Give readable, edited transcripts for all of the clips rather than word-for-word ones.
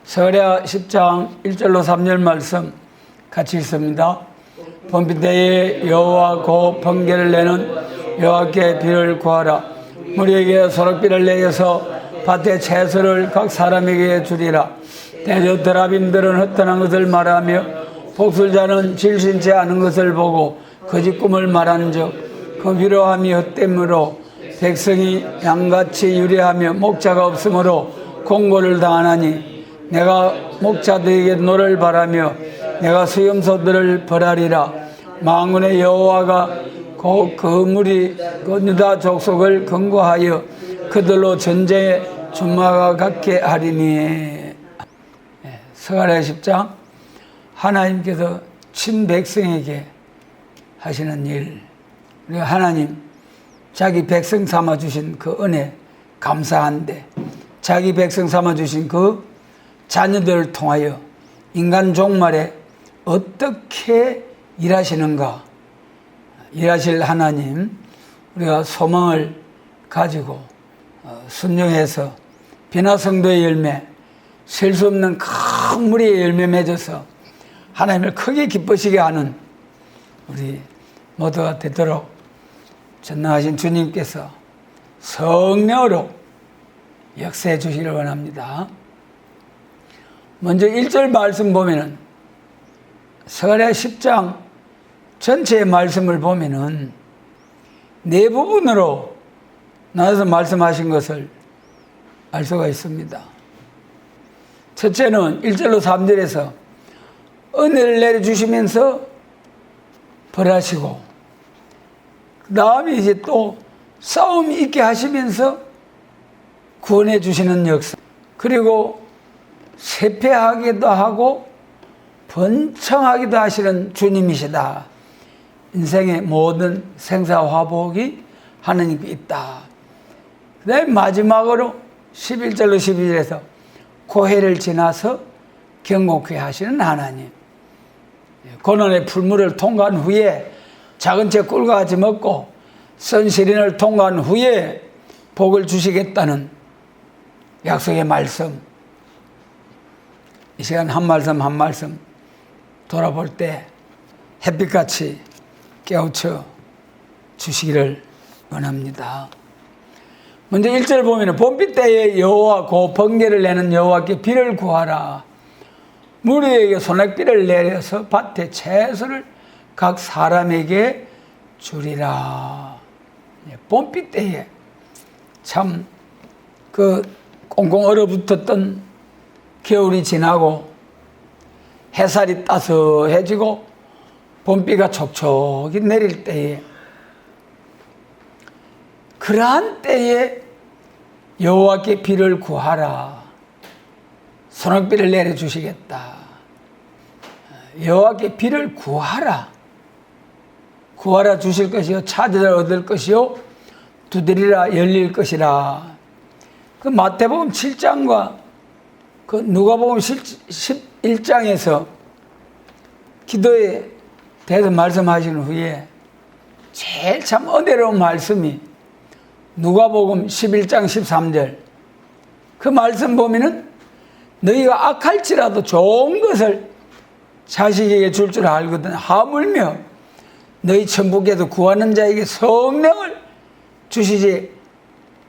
스가랴 10장 1절로 3절 말씀 같이 읽습니다. 봄비 때에 여호와 곧 번개를 내는 여호와께 비를 구하라. 무리에게 소낙비를 내어서 밭에 채소를 각 사람에게 주리라. 대저 드라빔들은 헛되는 것을 말하며 복술자는 질신치 않은 것을 보고 거짓 꿈을 말하는즉 그 위로함이 헛됨으로 백성이 양같이 유리하며 목자가 없으므로 공고를 당하나니 내가 목자들에게 노를 바라며 내가 수염소들을 벌하리라. 만군의 여호와가 그 무리 그 유다 족속을 근거하여 그들로 전쟁에 준마가 갖게 하리니. 스가랴 10장 하나님께서 친백성에게 하시는 일, 우리 하나님 자기 백성 삼아주신 그 은혜 감사한데 자기 백성 삼아주신 그 자녀들을 통하여 인간 종말에 어떻게 일하시는가, 일하실 하나님 우리가 소망을 가지고 순종해서 비나성도의 열매, 셀 수 없는 큰 무리의 열매 맺어서 하나님을 크게 기쁘시게 하는 우리 모두가 되도록 전능하신 주님께서 성령으로 역사해 주시기를 원합니다. 먼저 1절 말씀 보면은 스가랴 10장 전체의 말씀을 보면은 네 부분으로 나눠서 말씀하신 것을 알 수가 있습니다. 첫째는 1절로 3절에서 은혜를 내려주시면서 벌하시고, 그 다음에 이제 또 싸움 있게 하시면서 구원해 주시는 역사, 그리고 쇠퇴하기도 하고 번창하기도 하시는 주님이시다. 인생의 모든 생사화복이 하나님께 있다. 그 다음에 마지막으로 11절로 12절에서 고해를 지나서 경고케 하시는 하나님, 고난의 풀물을 통과한 후에 작은 채 꿀같이 먹고 쓴 시린을 통과한 후에 복을 주시겠다는 약속의 말씀, 이 시간 한 말씀 한 말씀 돌아볼 때 햇빛같이 깨우쳐 주시기를 원합니다. 먼저 1절 보면 봄비 때에 여호와 곧 번개를 내는 여호와께 비를 구하라. 무리에게 소낙비를 내려서 밭에 채소를 각 사람에게 주리라. 봄비 때에 참 그 꽁꽁 얼어붙었던 겨울이 지나고 햇살이 따스해지고 봄비가 촉촉히 내릴 때에, 그러한 때에 여호와께 비를 구하라. 소낙비를 내려주시겠다. 여호와께 비를 구하라. 구하라 주실 것이요 찾으라 얻을 것이요 두드리라 열릴 것이라. 그 마태복음 7장과 그 누가복음 11장에서 기도에 대해서 말씀하신 후에 제일 참 은혜로운 말씀이 누가복음 11장 13절, 그 말씀 보면은 너희가 악할지라도 좋은 것을 자식에게 줄 줄 알거든 하물며 너희 천국에도 구하는 자에게 성령을 주시지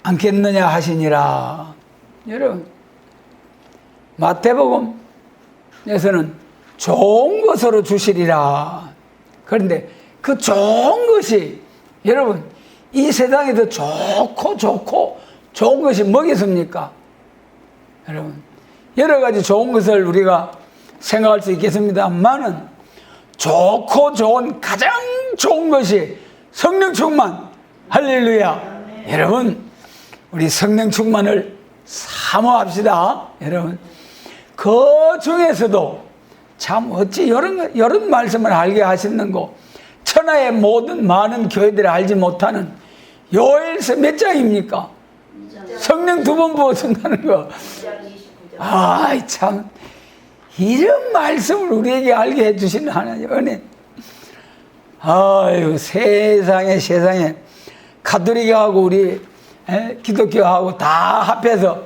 않겠느냐 하시니라. 여러분, 마태복음에서는 좋은 것으로 주시리라. 그런데 그 좋은 것이 여러분 이 세상에도 좋고 좋은 것이 뭐겠습니까? 여러분, 여러 가지 좋은 것을 우리가 생각할 수 있겠습니다만은 좋고 좋은 가장 좋은 것이 성령 충만. 할렐루야. 여러분, 우리 성령 충만을 사모합시다. 여러분, 그 중에서도 참 어찌 이런 말씀을 알게 하시는고, 천하의 모든 많은 교회들이 알지 못하는 요엘서 몇 장입니까? 성령 2번 부어준다는 거. 아이 참, 이런 말씀을 우리에게 알게 해주시는 하나님 은혜. 아유, 세상에 가톨릭하고 우리 기독교하고 다 합해서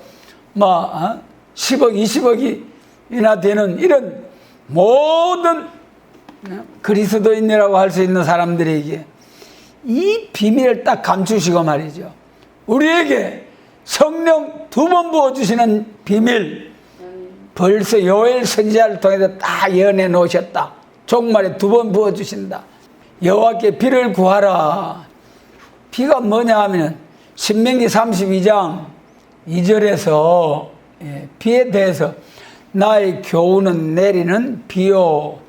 10억 20억이 되는 이런 모든 그리스도인이라고 할 수 있는 사람들에게 이 비밀을 딱 감추시고 말이죠. 우리에게 성령 2번 부어주시는 비밀, 벌써 요엘 선지자를 통해서 다 예언해 놓으셨다. 종말에 2번 부어주신다. 여호와께 비를 구하라. 비가 뭐냐 하면 신명기 32장 2절에서 비에 대해서 나의 교훈은 내리는 비요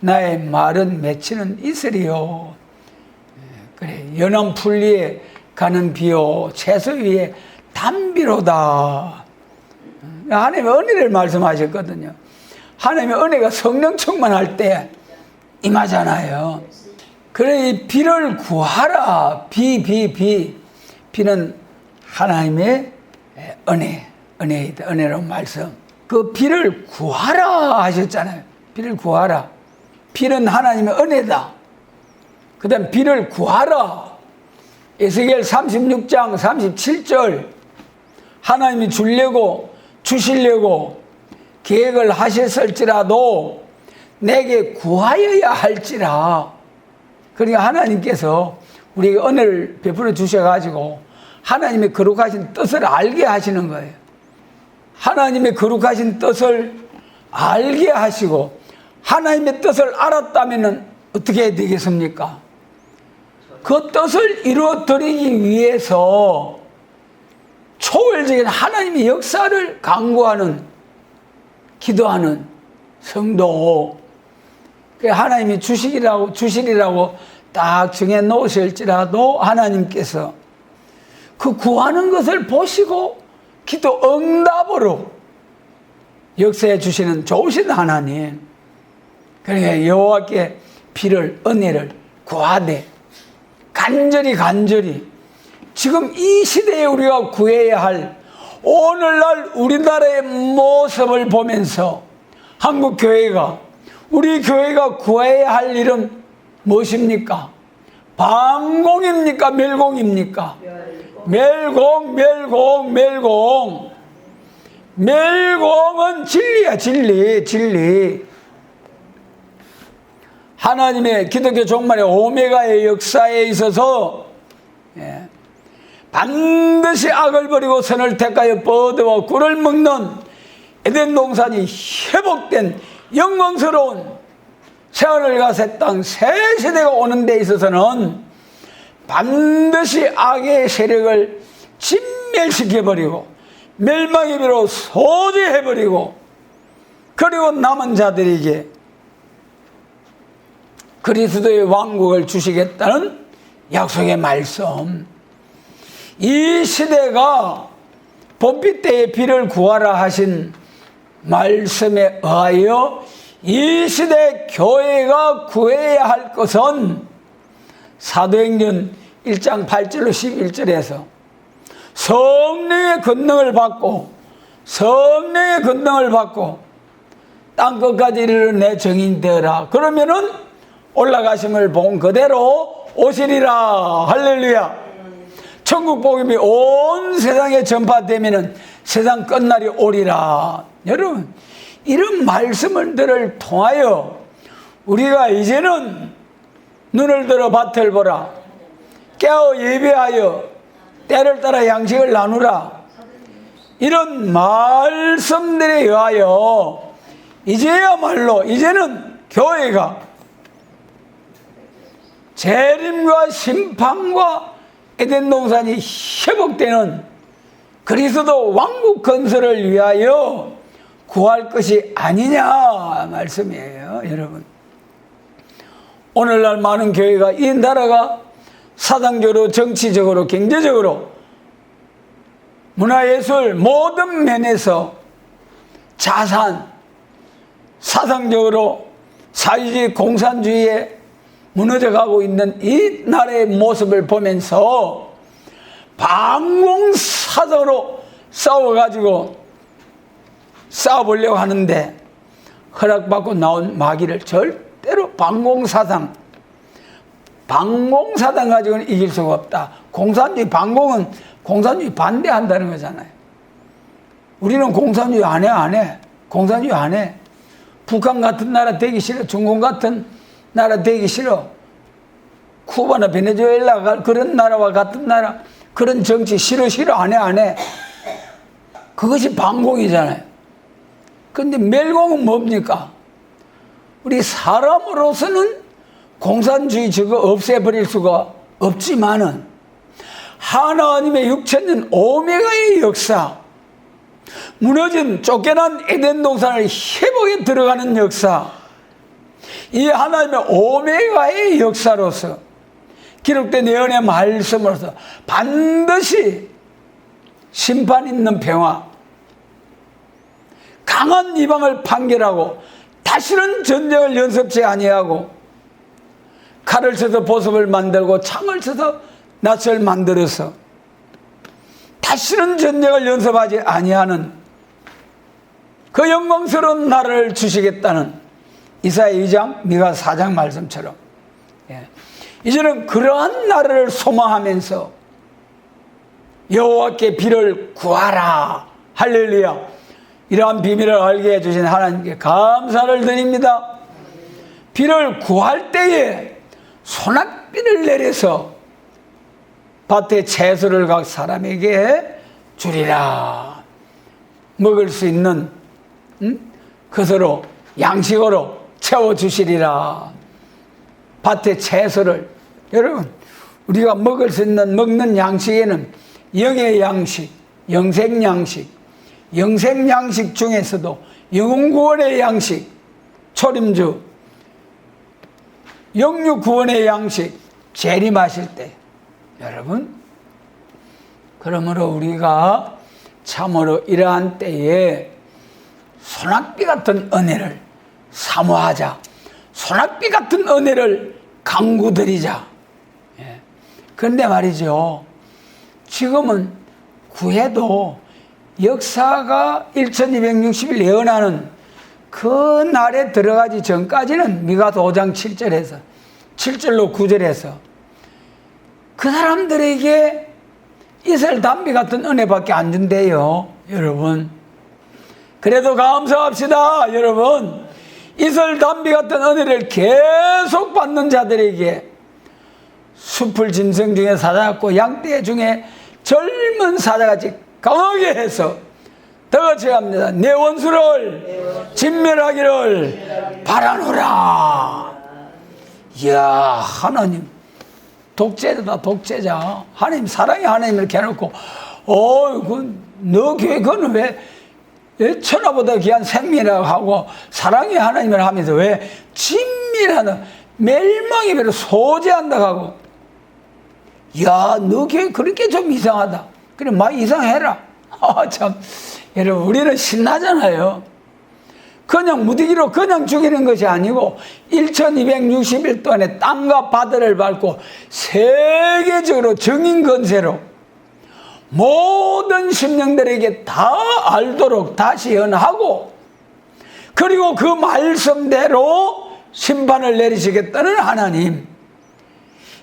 나의 말은 맺히는 이슬이요. 그래, 연한 풀 위에 가는 비요 채소 위에 담비로다. 하나님의 은혜를 말씀하셨거든요. 하나님의 은혜가 성령 충만할 때 임하잖아요. 그래, 이 비를 구하라. 비는 하나님의 은혜로운 말씀. 그 비를 구하라 하셨잖아요. 비를 구하라. 비는 하나님의 은혜다. 그 다음 비를 구하라. 에스겔 36장 37절 하나님이 주시려고 계획을 하셨을지라도 내게 구하여야 할지라. 그러니까 하나님께서 우리에게 은혜를 베풀어 주셔가지고 하나님의 거룩하신 뜻을 알게 하시는 거예요. 하나님의 거룩하신 뜻을 알게 하시고 하나님의 뜻을 알았다면 어떻게 해야 되겠습니까? 그 뜻을 이루어드리기 위해서 초월적인 하나님의 역사를 강구하는, 기도하는 성도, 하나님이 주시리라고 딱 정해 놓으실지라도 하나님께서 그 구하는 것을 보시고 기도 응답으로 역사해 주시는 좋으신 하나님. 그러니까 여호와께 비를, 은혜를 구하되 간절히 지금 이 시대에 우리가 구해야 할 오늘날 우리나라의 모습을 보면서 한국 교회가, 우리 교회가 구해야 할 일은 무엇입니까? 방공입니까? 멸공입니까? 멸공은 진리야, 진리. 하나님의 기독교 종말의 오메가의 역사에 있어서 반드시 악을 버리고 선을 택하여 뻗어와 꿀을 먹는 에덴 동산이 회복된 영광스러운 새하늘과 새 땅, 새 세대가 오는 데 있어서는 반드시 악의 세력을 진멸시켜버리고 멸망의 비로 소재해버리고 그리고 남은 자들에게 그리스도의 왕국을 주시겠다는 약속의 말씀. 이 시대가 봄비 때에 비를 구하라 하신 말씀에 의하여 이 시대 교회가 구해야 할 것은 사도행전 1장 8절로 11절에서 성령의 권능을 받고 땅끝까지 이르러 내 증인 되어라. 그러면은 올라가심을 본 그대로 오시리라. 할렐루야. 천국 복음이 온 세상에 전파되면은 세상 끝날이 오리라. 여러분, 이런 말씀들을 통하여 우리가 이제는 눈을 들어 밭을 보라, 깨어 예배하여 때를 따라 양식을 나누라, 이런 말씀들에 의하여 이제야말로 이제는 교회가 재림과 심판과 에덴 동산이 회복되는 그리스도 왕국 건설을 위하여 구할 것이 아니냐 말씀이에요. 여러분, 오늘날 많은 교회가, 이 나라가 사상적으로, 정치적으로, 경제적으로, 문화예술 모든 면에서 자산, 사상적으로 사회주의, 공산주의에 무너져가고 있는 이 나라의 모습을 보면서 방공사적으로 싸워보려고 하는데 허락받고 나온 마귀를 절대로 방공사상 가지고는 이길 수가 없다. 공산주의, 방공은 공산주의 반대한다는 거잖아요. 우리는 공산주의 안 해. 공산주의 안 해. 북한 같은 나라 되기 싫어. 중국 같은 나라 되기 싫어. 쿠바나 베네수엘라 그런 나라와 같은 나라 그런 정치 싫어 안 해. 그것이 반공이잖아요. 근데 멸공은 뭡니까? 우리 사람으로서는 공산주의 저거 없애버릴 수가 없지만은 하나님의 6천년 오메가의 역사, 무너진 쫓겨난 에덴 동산을 회복에 들어가는 역사, 이 하나님의 오메가의 역사로서 기록된 예언의 말씀으로서 반드시 심판 있는 평화, 강한 이방을 판결하고 다시는 전쟁을 연습지 아니하고 칼을 쳐서 보습을 만들고 창을 쳐서 낯을 만들어서 다시는 전쟁을 연습하지 아니하는 그 영광스러운 나라를 주시겠다는 이사야 2장 미가 4장 말씀처럼 이제는 그러한 나라를 소망하면서 여호와께 비를 구하라. 할렐루야. 이러한 비밀을 알게 해주신 하나님께 감사를 드립니다. 비를 구할 때에 소낙비를 내려서 밭에 채소를 각 사람에게 주리라. 먹을 수 있는 그것으로 양식으로 채워주시리라. 밭에 채소를, 여러분 우리가 먹을 수 있는 먹는 양식에는 영의 양식, 영생 양식, 영생 양식 중에서도 영혼구원의 양식, 초림주, 영육구원의 양식 재림하실 때, 여러분 그러므로 우리가 참으로 이러한 때에 소낙비 같은 은혜를 사모하자. 소낙비 같은 은혜를 강구드리자. 그런데 말이죠, 지금은 구해도 역사가 1260일 예언하는 그 날에 들어가기 전까지는 미가서 5장 7절에서 7절로 9절에서 그 사람들에게 이스라엘 담비 같은 은혜밖에 안 준대요. 여러분 그래도 감사합시다. 여러분 이스라엘 담비 같은 은혜를 계속 받는 자들에게 숲을 짐승 중에 사자같고 양떼 중에 젊은 사자같이 강하게 해서 더 제합니다. 내 원수를 진멸하기를 바라노라. 이야, 하나님 독재자다. 독재자. 하나님 사랑의 하나님을 이렇게 해놓고 너 교회 그거는 왜 천하보다 귀한 생명이라고 하고 사랑의 하나님을 하면서 왜 진멸하다 멸망의 배로 소재한다고 하고, 야, 너 교회 그렇게 좀 이상하다. 그래, 많이 이상해라. 참, 여러분, 우리는 신나잖아요. 그냥 무더기로 그냥 죽이는 것이 아니고 1260일 동안에 땅과 바다를 밟고 세계적으로 정인 건세로 모든 심령들에게 다 알도록 다시 연하고, 그리고 그 말씀대로 심판을 내리시겠다는 하나님,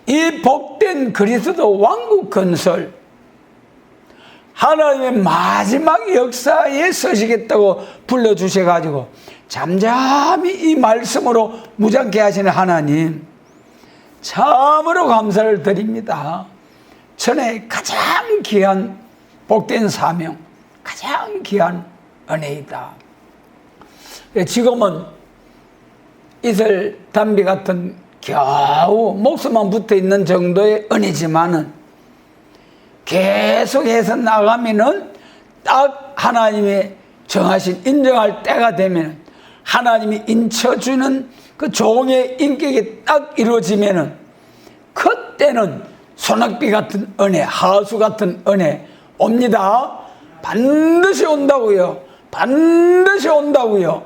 이 복된 그리스도 왕국 건설, 하나님의 마지막 역사에 서시겠다고 불러주셔가지고 잠잠히 이 말씀으로 무장케 하시는 하나님, 참으로 감사를 드립니다. 전에 가장 귀한 복된 사명, 가장 귀한 은혜이다. 지금은 이슬 담비 같은 겨우 목숨만 붙어 있는 정도의 은혜지만은 계속해서 나가면은 딱 하나님이 정하신 인정할 때가 되면 하나님이 인쳐주는 그 종의 인격이 딱 이루어지면은 그때는 소낙비 같은 은혜, 하수 같은 은혜 옵니다. 반드시 온다고요. 반드시 온다고요.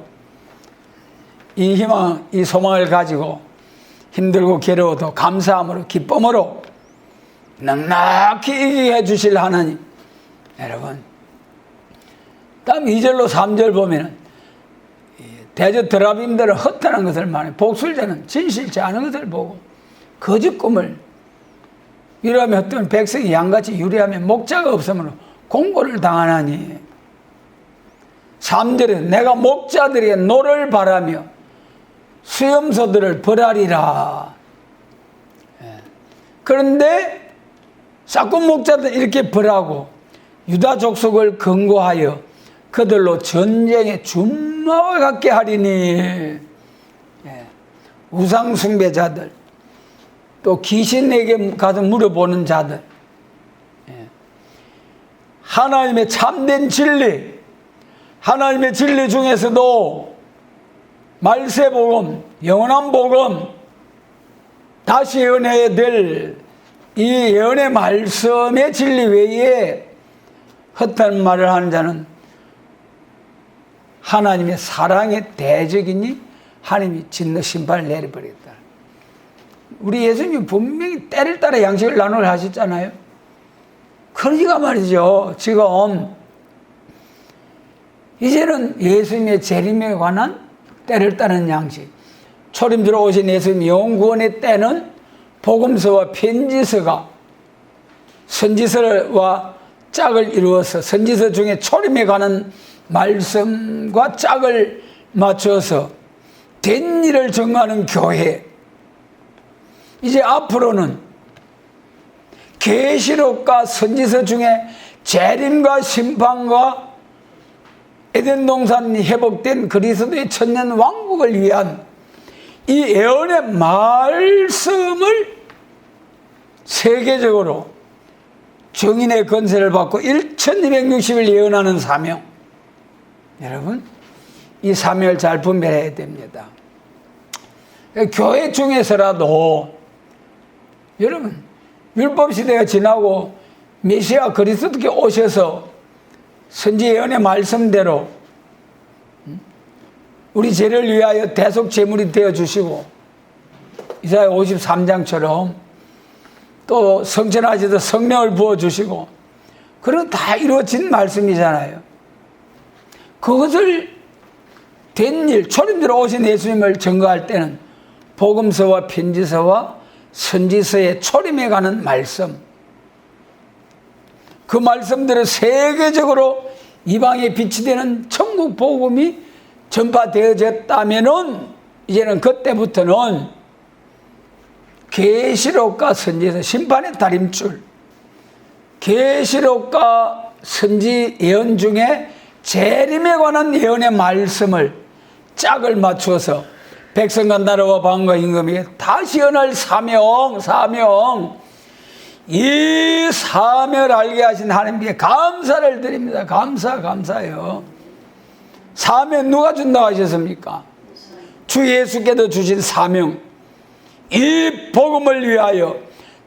이 희망, 이 소망을 가지고 힘들고 괴로워도 감사함으로 기쁨으로 넉넉히 이기게 해주실 하나님, 여러분 다음 2절로 3절 보면은 대저 드라빔들은 허탄한 것을 말해 복술자는 진실치 않은 것을 보고 거짓 꿈을 유리하며 헛되면 백성이 양같이 유리하며 목자가 없으므로 공고를 당하나니, 3절에 내가 목자들에게 노를 바라며 수염소들을 벌하리라. 그런데 싹군 목자들 이렇게 벌하고 유다 족속을 근거하여 그들로 전쟁에 준마와 같게 하리니. 우상 숭배자들, 또 귀신에게 가서 물어보는 자들, 하나님의 참된 진리, 하나님의 진리 중에서도 말세복음, 영원한 복음, 다시 예언해야 될 이 예언의 말씀의 진리 외에 헛된 말을 하는 자는 하나님의 사랑의 대적이니 하나님이 진노 심판을 내려버렸다. 우리 예수님이 분명히 때를 따라 양식을 나누라 하셨잖아요. 그러니까 말이죠. 지금 이제는 예수님의 재림에 관한 때를 따른 양식, 초림 들어오신 예수님 영구원의 때는 복음서와 편지서가 선지서와 짝을 이루어서 선지서 중에 초림에 관한 말씀과 짝을 맞춰서 된 일을 정하는 교회. 이제 앞으로는 계시록과 선지서 중에 재림과 심판과 에덴 동산이 회복된 그리스도의 천년 왕국을 위한 이 예언의 말씀을 세계적으로 정인의 건세를 받고 1260일 예언하는 사명. 여러분, 이 사명을 잘 분별해야 됩니다. 교회 중에서라도 여러분, 율법 시대가 지나고 메시아 그리스도께 오셔서 선지 예언의 말씀대로 우리 죄를 위하여 대속 제물이 되어 주시고 이사야 53장처럼 또 성천하셔서 성령을 부어 주시고 그런 다 이루어진 말씀이잖아요. 그것을 된 일, 초림 들어오신 예수님을 증거할 때는 복음서와 편지서와 선지서의 초림에 가는 말씀, 그 말씀들을 세계적으로 이방에 빛이 되는 천국 복음이 전파되어졌다면은 이제는 그때부터는 계시록과 선지서, 심판의 다림줄, 계시록과 선지 예언 중에 재림에 관한 예언의 말씀을 짝을 맞추어서 백성과 나라와 방과 임금에게 다시 연할 사명, 이 사명을 알게 하신 하나님께 감사를 드립니다. 감사해요. 사명 누가 준다고 하셨습니까? 주 예수께서 주신 사명, 이 복음을 위하여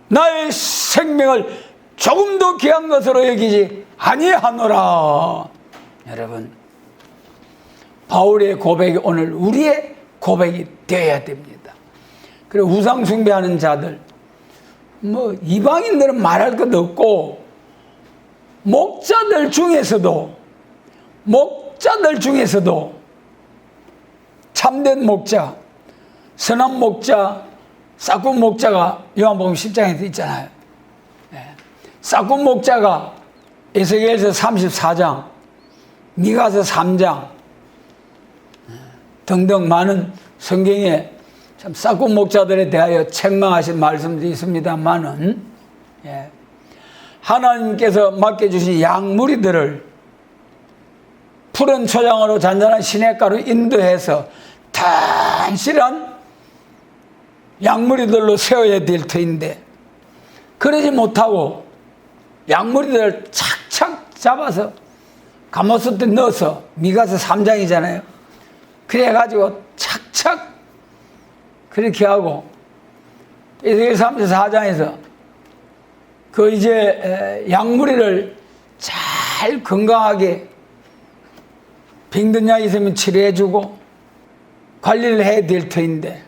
나의 생명을 조금도 귀한 것으로 여기지 아니하노라. 여러분, 바울의 고백이 오늘 우리의 고백이 되어야 됩니다. 그리고 우상 숭배하는 자들, 이방인들은 말할 것도 없고 목자들 중에서도 참된 목자, 선한 목자, 싹군 목자가 요한복음 10장에도 있잖아요. 싹군 목자가 에스겔서 34장, 미가서 3장 등등 많은 성경에 참 싹군 목자들에 대하여 책망하신 말씀도 있습니다만은, 하나님께서 맡겨주신 양무리들을 푸른 초장으로 잔잔한 시냇가로 인도해서 단실한 양무리들로 세워야 될 터인데 그러지 못하고 양무리들을 착착 잡아서 가마솥에 넣어서, 미가서 3장이잖아요. 그래가지고 착착 그렇게 하고 에스겔 34장에서 그 이제 양무리를 잘 건강하게 병든 약 있으면 치료해주고 관리를 해야 될 터인데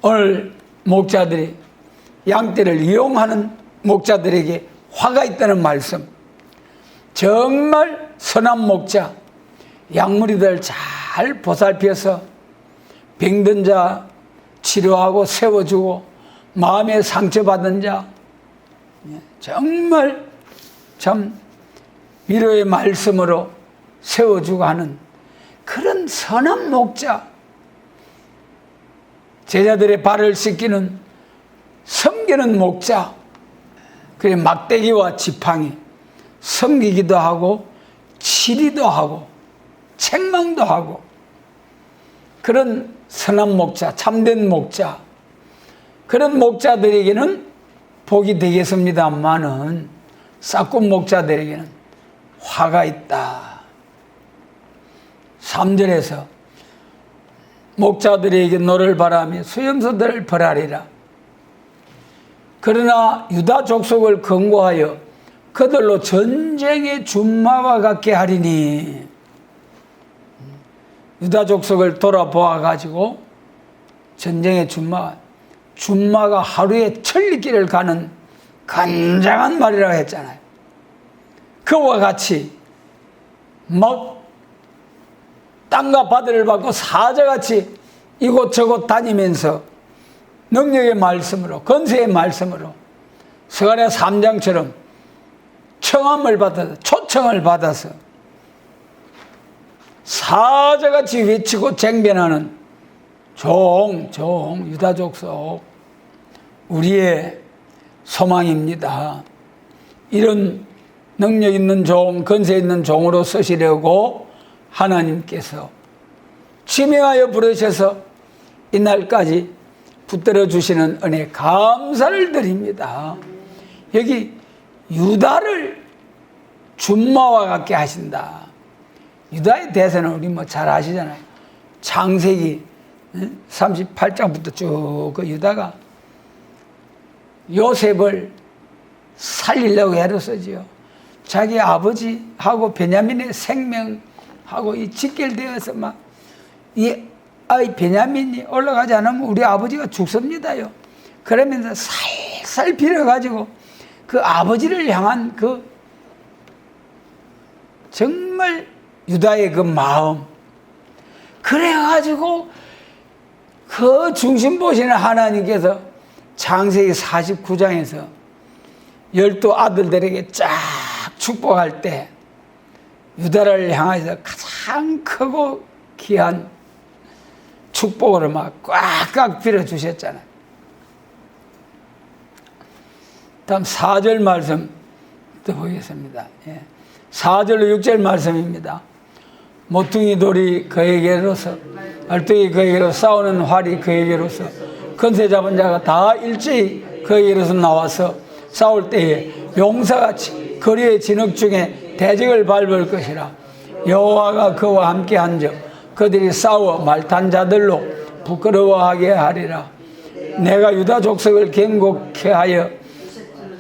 오늘 목자들이 양떼를 이용하는 목자들에게 화가 있다는 말씀, 정말 선한 목자, 양무리들 잘 보살펴서 병든 자 치료하고 세워주고 마음에 상처받은 자 정말 참 위로의 말씀으로 세워주고 하는 그런 선한 목자, 제자들의 발을 씻기는 섬기는 목자, 그래 막대기와 지팡이 섬기기도 하고 치리도 하고 책망도 하고 그런 선한 목자, 참된 목자, 그런 목자들에게는 복이 되겠습니다만은 싹군 목자들에게는 화가 있다. 3절에서 목자들에게 노를 바라며 수염소들을 벌하리라. 그러나 유다 족속을 권고하여 그들로 전쟁의 준마와 같게 하리니, 유다 족속을 돌아보아 가지고 전쟁의 준마가 하루에 천리길을 가는 간장한 말이라고 했잖아요. 그와 같이 막 땅과 바다를 받고 사자같이 이곳저곳 다니면서 능력의 말씀으로, 건세의 말씀으로 스가랴 3장처럼 청함을 받아서, 초청을 받아서 사자같이 외치고 쟁변하는 유다 족속, 우리의 소망입니다. 이런 능력 있는 종, 건세 있는 종으로 쓰시려고 하나님께서 지명하여 부르셔서 이날까지 붙들어 주시는 은혜 감사를 드립니다. 여기 유다를 준마와 같게 하신다. 유다의 대세는 우리 뭐 잘 아시잖아요. 창세기 38장부터 쭉 그 유다가 요셉을 살리려고 애를 쓰지요. 자기 아버지하고 베냐민의 생명하고 이 직결되어서 막 이 아이 베냐민이 올라가지 않으면 우리 아버지가 죽습니다요. 그러면서 살살 빌어가지고 그 아버지를 향한 그 정말 유다의 그 마음, 그래가지고 그 중심 보시는 하나님께서 창세기 49장에서 12 아들들에게 쫙 축복할 때 유다를 향해서 가장 크고 귀한 축복으로 막 꽉꽉 빌어주셨잖아요. 다음 4절 말씀 또 보겠습니다. 4절로 6절 말씀입니다. 모퉁이 돌이 그에게로서, 알뚝이 그에게로, 싸우는 활이 그에게로서, 건세 잡은 자가 다 일제히 그에게로서 나와서 싸울 때에 용사같이 거리의 진흙 중에 대적을 밟을 것이라. 여호와가 그와 함께 한즉 그들이 싸워 말탄 자들로 부끄러워하게 하리라. 내가 유다 족속을 견고케 하여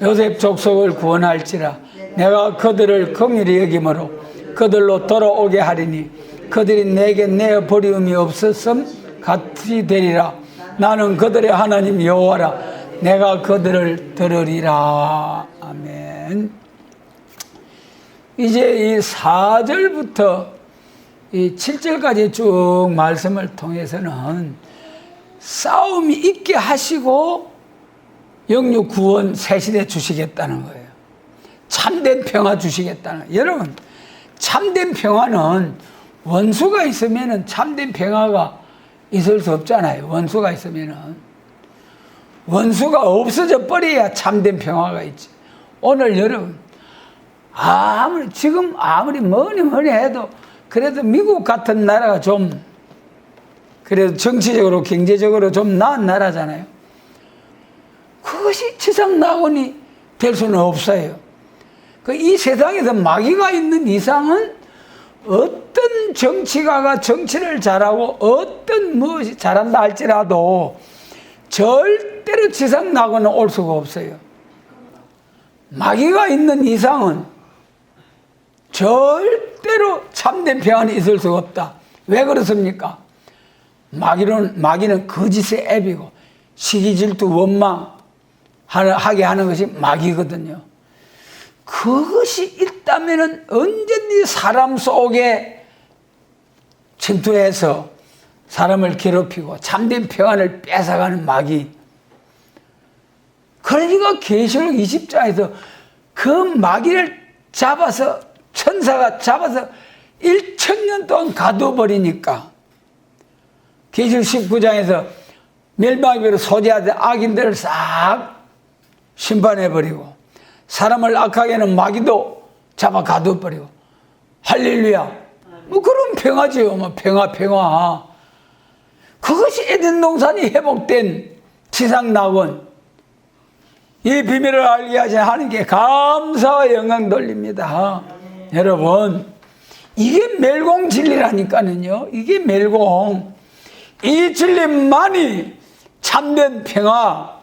요셉 족속을 구원할지라. 내가 그들을 긍휼히 여김으로 그들로 돌아오게 하리니 그들이 내게 내어 버리움이 없었음 같이 되리라. 나는 그들의 하나님 여호와라. 내가 그들을 들으리라. 아멘. 이제 이 4절부터 이 7절까지 쭉 말씀을 통해서는 싸움이 있게 하시고 영육 구원 세시대 주시겠다는 거예요. 참된 평화 주시겠다는 거예요. 여러분, 참된 평화는 원수가 있으면 참된 평화가 있을 수 없잖아요. 원수가 있으면은. 원수가 없어져 버려야 참된 평화가 있지. 오늘 여러분, 지금 아무리 뭐니 해도 그래도 미국 같은 나라가 좀 그래도 정치적으로 경제적으로 좀 나은 나라잖아요. 그것이 지상낙원이 될 수는 없어요. 이 세상에서 마귀가 있는 이상은 어떤 정치가가 정치를 잘하고 어떤 무엇이 잘한다 할지라도 절대로 지상낙원은 올 수가 없어요. 마귀가 있는 이상은 절대로 참된 평안이 있을 수가 없다. 왜 그렇습니까? 마귀는 거짓의 앱이고 시기 질투 원망 하게 하는 것이 마귀거든요. 그것이 있다면은 언제든지 사람 속에 침투해서 사람을 괴롭히고 참된 평안을 뺏어가는 마귀. 그러니까 계시록 20장에서 그 마귀를 잡아서 천사가 잡아서 1,000년 동안 가둬버리니까 계시록 19장에서 멸망의 소재하던 악인들을 싹 심판해버리고 사람을 악하게 하는 마귀도 잡아 가둬버리고 할렐루야. 뭐 그런 평화지요. 뭐 평화. 그것이 에덴 동산이 회복된 지상 낙원. 이 비밀을 알게 하신 하나님께 감사와 영광 돌립니다. 여러분, 이게 멸공 진리라니까는요. 이게 멸공. 이 진리만이 참된 평화,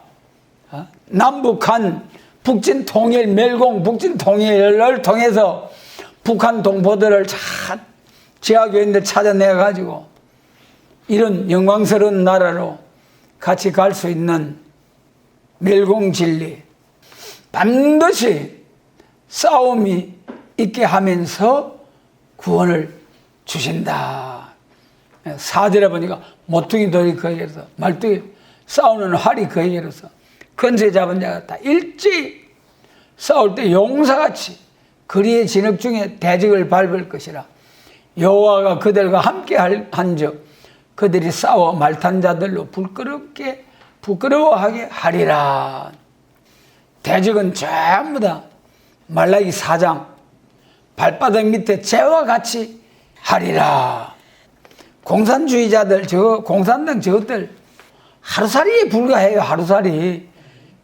남북한 북진 통일, 멸공 북진 통일을 통해서 북한 동포들을 지하교인들 찾아내가지고 이런 영광스러운 나라로 같이 갈 수 있는 멸공 진리. 반드시 싸움이 있게 하면서 구원을 주신다. 4절에 보니까 모퉁이 돌이 그에게서 말뚝이 싸우는 활이 그에게로서 건세 잡은 자가 다 일찍 싸울 때 용사같이 그리의 진흙 중에 대적을 밟을 것이라. 여호와가 그들과 함께 한즉 그들이 싸워 말탄 자들로 부끄러워하게 하리라. 대적은 전부 다 말라기 4장 발바닥 밑에 재와 같이 하리라. 공산주의자들, 공산당 저것들 하루살이에 불과해요. 하루살이.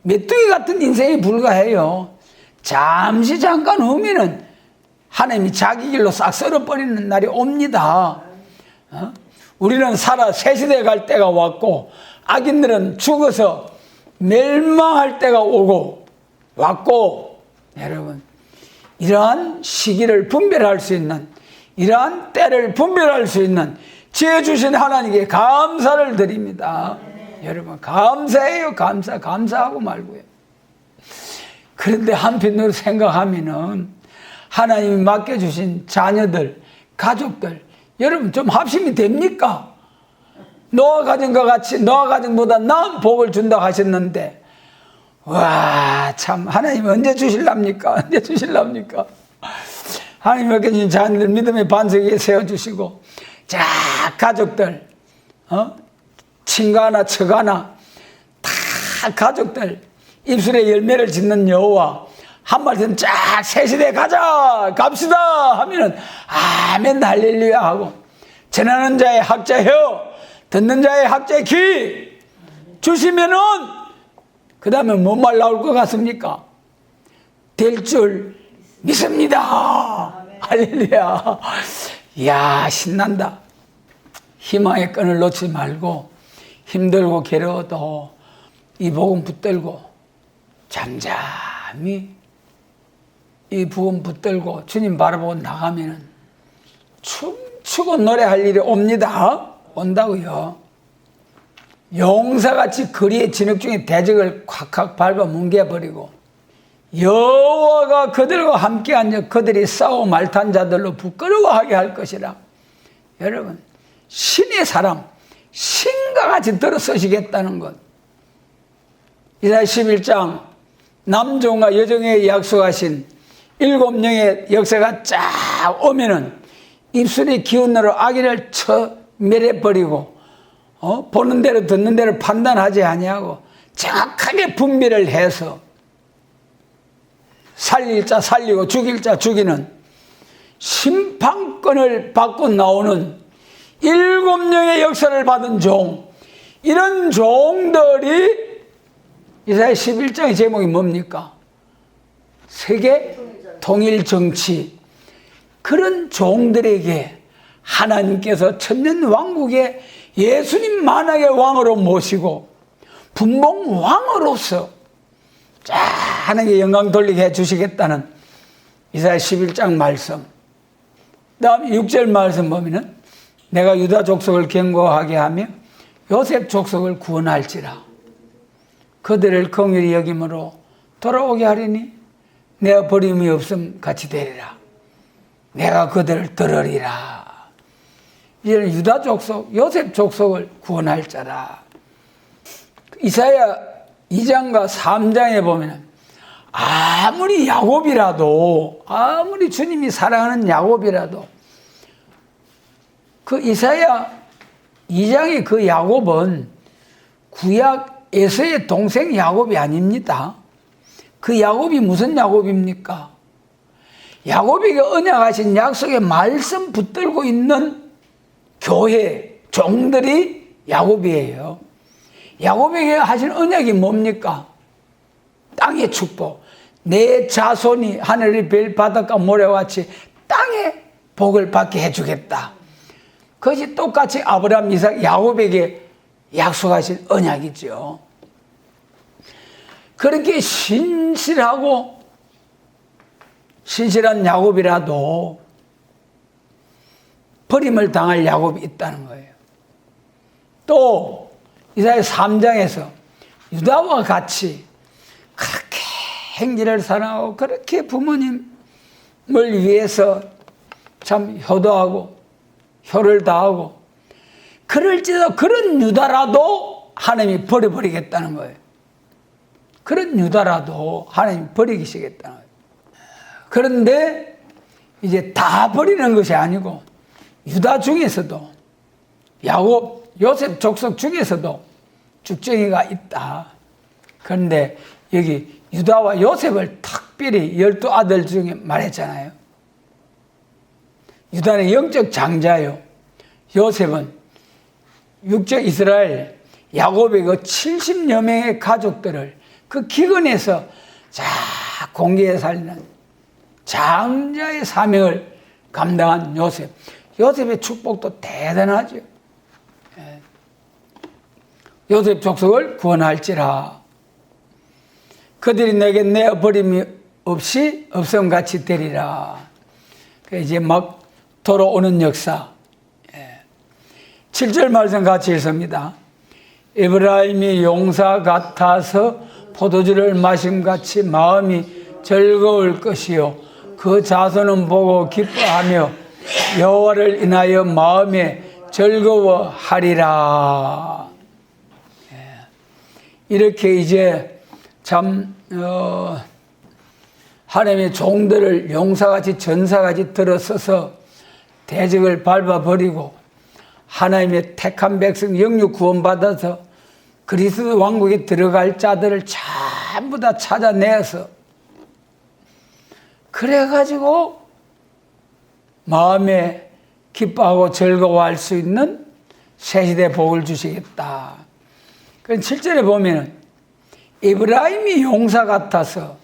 메뚜기 같은 인생에 불과해요. 잠깐 후면은 하나님이 자기 길로 싹 썰어버리는 날이 옵니다. 우리는 살아 새 시대에 갈 때가 왔고 악인들은 죽어서 멸망할 때가 왔고 여러분, 이러한 시기를 분별할 수 있는, 이러한 때를 분별할 수 있는 지혜 주신 하나님께 감사를 드립니다. 여러분, 감사해요. 감사하고 말고요. 그런데 한편으로 생각하면은 하나님이 맡겨주신 자녀들, 가족들, 여러분 좀 합심이 됩니까? 노아 가정과 같이 노아 가정보다 나은 복을 준다고 하셨는데, 와, 참 하나님 언제 주실랍니까? 언제 주실랍니까? 하나님 맡겨주신 자녀들 믿음의 반석 위에 세워주시고, 자, 가족들, 친가 하나 처가 하나 다 가족들 입술에 열매를 짓는 여호와 한 말씀 쫙 새 시대 갑시다 하면은 아멘 할렐루야 하고, 전하는 자의 학자 혀, 듣는 자의 학자의 귀 주시면은 그 다음에 뭔 말 나올 것 같습니까? 될 줄 믿습니다. 할렐루야. 이야, 신난다. 희망의 끈을 놓지 말고 힘들고 괴로워도 이 복음 붙들고 잠잠히 이 복음 붙들고 주님 바라보고 나가면은 춤추고 노래할 일이 옵니다. 온다고요. 용사같이 거리의 진흙 중에 대적을 콱콱 밟아 뭉개버리고 여호와가 그들과 함께 앉아 그들이 싸워 말탄 자들로 부끄러워하게 할 것이라. 여러분, 신의 사람, 신과 같이 들어서시겠다는 것. 이사야 11장 남종과 여종에게 약속하신 7영의 역사가 쫙 오면은 입술의 기운으로 악인을 쳐 멸해버리고 보는 대로 듣는 대로 판단하지 아니하고 정확하게 분별을 해서 살릴 자 살리고 죽일 자 죽이는 심판권을 받고 나오는 7영의 역사를 받은 종, 이런 종들이 이사야 11장의 제목이 뭡니까? 세계 통일 정치. 그런 종들에게 하나님께서 천년 왕국에 예수님 만왕의 왕으로 모시고 분봉 왕으로서 자, 하나님께 영광 돌리게 해주시겠다는 이사야 11장 말씀. 다음 6절 말씀 보면은 내가 유다 족속을 견고하게 하며 요셉 족속을 구원할지라. 그들을 긍휼히 여김으로 돌아오게 하리니 내가 버림이 없음 같이 되리라. 내가 그들을 들으리라. 이제는 유다 족속, 요셉 족속을 구원할 자라. 이사야 2장과 3장에 보면 아무리 야곱이라도, 아무리 주님이 사랑하는 야곱이라도 그 이사야 2장의 그 야곱은 구약 에서의 동생 야곱이 아닙니다. 그 야곱이 무슨 야곱입니까? 야곱에게 언약하신 약속의 말씀 붙들고 있는 교회 종들이 야곱이에요. 야곱에게 하신 언약이 뭡니까? 땅의 축복. 내 자손이 하늘의 별 바닷가 모래와 같이 땅에 복을 받게 해주겠다. 그것이 똑같이 아브라함, 이삭, 야곱에게 약속하신 언약이죠. 그렇게 신실한 야곱이라도 버림을 당할 야곱이 있다는 거예요. 또 이사야 3장에서 유다와 같이 그렇게 행기를 사랑하고 그렇게 부모님을 위해서 참 효도하고 효를 다하고 그럴지라도 그런 유다라도 하나님이 버려버리겠다는 거예요. 그런 유다라도 하나님이 버리시겠다는 거예요. 그런데 이제 다 버리는 것이 아니고 유다 중에서도 야곱, 요셉 족속 중에서도 죽정이가 있다. 그런데 여기 유다와 요셉을 특별히 12아들 중에 말했잖아요. 유다는 영적 장자요. 요셉은 육적 이스라엘, 야곱의 그 70여 명의 가족들을 그 기근에서 공기에 살리는 장자의 사명을 감당한 요셉. 요셉의 축복도 대단하죠. 요셉 족속을 구원할지라. 그들이 내게 내어버림이 없이 없음같이 되리라. 이제 막 돌아오는 역사. 7절 말씀 같이 읽습니다. 에브라임이 용사 같아서 포도주를 마심같이 마음이 즐거울 것이요 그 자손은 보고 기뻐하며 여호와를 인하여 마음에 즐거워하리라. 이렇게 이제 참 하나님의 종들을 용사같이 전사같이 들어서서 대적을 밟아버리고 하나님의 택한 백성 영육 구원받아서 그리스도 왕국에 들어갈 자들을 전부 다 찾아내서 그래가지고 마음에 기뻐하고 즐거워할 수 있는 새시대 복을 주시겠다. 그럼 7절에 보면 에브라임이 용사 같아서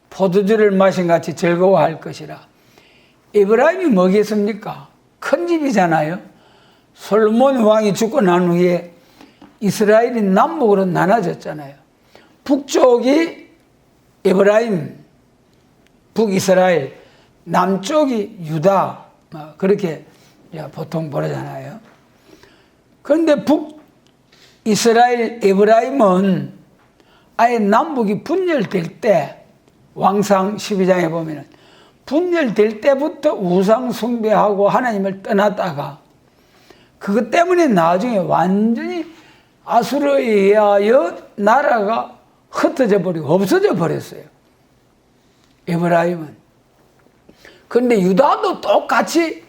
포도주를 마신 같이 즐거워할 것이라. 에브라임이 뭐겠습니까? 큰 집이잖아요. 솔로몬 왕이 죽고 난 후에 이스라엘이 남북으로 나눠졌잖아요. 북쪽이 에브라임, 북이스라엘, 남쪽이 유다, 그렇게 보통 보잖아요. 그런데 북이스라엘 에브라임은 아예 남북이 분열될 때, 왕상 12장에 보면 분열될 때부터 우상 숭배하고 하나님을 떠났다가 그것 때문에 나중에 완전히 아수르에 의하여 나라가 흩어져 버리고 없어져 버렸어요. 에브라임은. 그런데 유다도 똑같이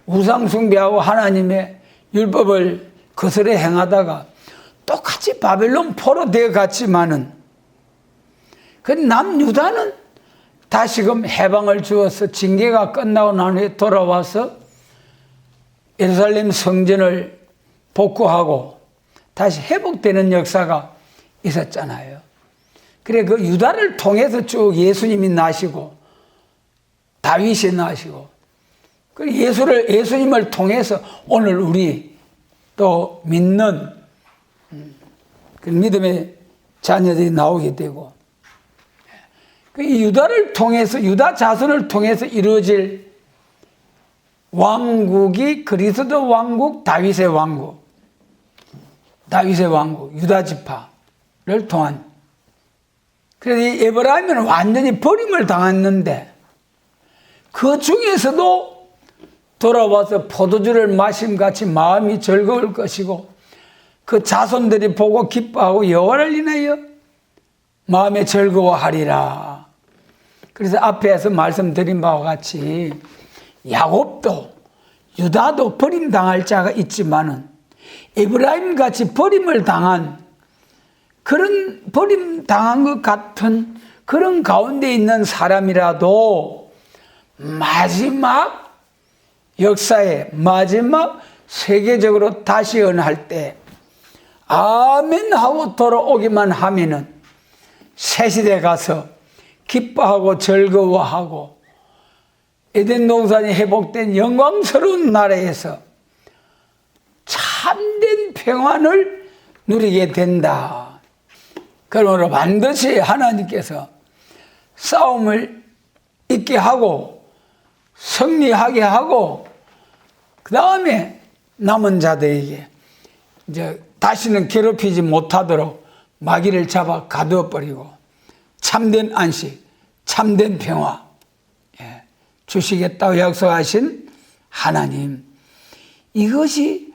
우상 숭배하고 하나님의 율법을 거스려 행하다가 똑같이 바벨론 포로 되어 갔지만은 그 남유다는 다시금 해방을 주어서 징계가 끝나고 난 후에 돌아와서 예루살렘 성전을 복구하고 다시 회복되는 역사가 있었잖아요. 그래 그 유다를 통해서 쭉 예수님이 나시고 다윗이 나시고 그 예수님을 통해서 오늘 우리 또 믿는 그 믿음의 자녀들이 나오게 되고 그 유다를 통해서 유다 자손을 통해서 이루어질 왕국이 그리스도 왕국, 다윗의 왕국, 유다 지파를 통한. 그래서 이 에브라임은 완전히 버림을 당했는데 그 중에서도 돌아와서 포도주를 마심같이 마음이 즐거울 것이고 그 자손들이 보고 기뻐하고 여호와를 인하여 마음에 즐거워하리라. 그래서 앞에서 말씀드린 바와 같이 야곱도 유다도 버림당할 자가 있지만은 에브라임 같이 버림을 당한 그런 버림당한 것 같은 그런 가운데 있는 사람이라도 마지막 역사에 마지막 세계적으로 다시 언할 때 아멘 하고 돌아오기만 하면은 새 시대 가서 기뻐하고 즐거워하고 에덴 동산이 회복된 영광스러운 나라에서 참된 평안을 누리게 된다. 그러므로 반드시 하나님께서 싸움을 있게 하고 승리하게 하고 그 다음에 남은 자들에게 이제 다시는 괴롭히지 못하도록 마귀를 잡아 가두어 버리고 참된 안식, 참된 평화 주시겠다고 약속하신 하나님, 이것이